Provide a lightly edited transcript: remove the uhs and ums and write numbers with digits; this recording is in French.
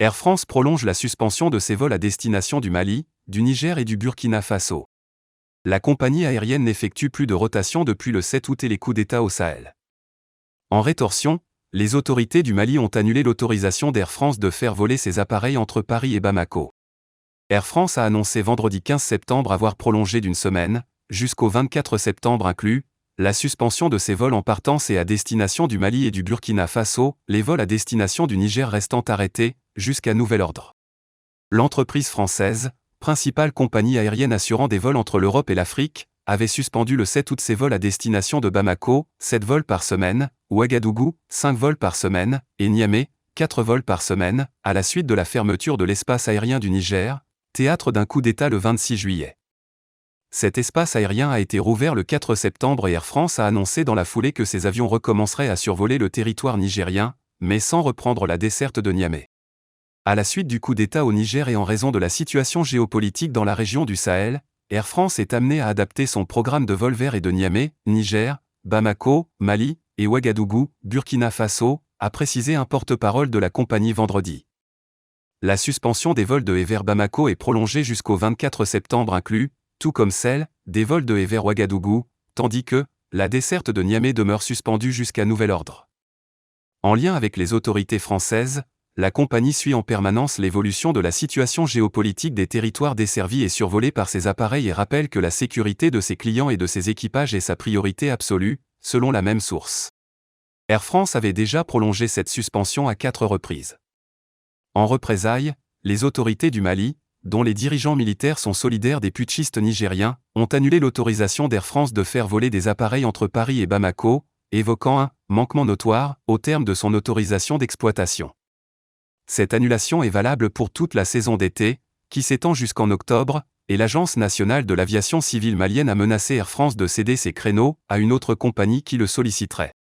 Air France prolonge la suspension de ses vols à destination du Mali, du Niger et du Burkina Faso. La compagnie aérienne n'effectue plus de rotation depuis le 7 août et les coups d'État au Sahel. En rétorsion, les autorités du Mali ont annulé l'autorisation d'Air France de faire voler ses appareils entre Paris et Bamako. Air France a annoncé vendredi 15 septembre avoir prolongé d'une semaine, jusqu'au 24 septembre inclus, la suspension de ses vols en partance et à destination du Mali et du Burkina Faso, les vols à destination du Niger restant arrêtés, jusqu'à nouvel ordre. L'entreprise française, principale compagnie aérienne assurant des vols entre l'Europe et l'Afrique, avait suspendu le 7 août ses vols à destination de Bamako, 7 vols par semaine, Ouagadougou, 5 vols par semaine, et Niamey, 4 vols par semaine, à la suite de la fermeture de l'espace aérien du Niger, théâtre d'un coup d'État le 26 juillet. Cet espace aérien a été rouvert le 4 septembre et Air France a annoncé dans la foulée que ses avions recommenceraient à survoler le territoire nigérien, mais sans reprendre la desserte de Niamey. À la suite du coup d'État au Niger et en raison de la situation géopolitique dans la région du Sahel, Air France est amené à adapter son programme de vol vers et de Niamey, Niger, Bamako, Mali, et Ouagadougou, Burkina Faso, a précisé un porte-parole de la compagnie vendredi. La suspension des vols de et vers Bamako est prolongée jusqu'au 24 septembre inclus, tout comme celle des vols de et vers Ouagadougou, tandis que la desserte de Niamey demeure suspendue jusqu'à nouvel ordre. En lien avec les autorités françaises, la compagnie suit en permanence l'évolution de la situation géopolitique des territoires desservis et survolés par ses appareils et rappelle que la sécurité de ses clients et de ses équipages est sa priorité absolue, selon la même source. Air France avait déjà prolongé cette suspension à 4 reprises. En représailles, les autorités du Mali, dont les dirigeants militaires sont solidaires des putschistes nigériens, ont annulé l'autorisation d'Air France de faire voler des appareils entre Paris et Bamako, évoquant un « manquement notoire » au terme de son autorisation d'exploitation. Cette annulation est valable pour toute la saison d'été, qui s'étend jusqu'en octobre, et l'Agence nationale de l'aviation civile malienne a menacé Air France de céder ses créneaux à une autre compagnie qui le solliciterait.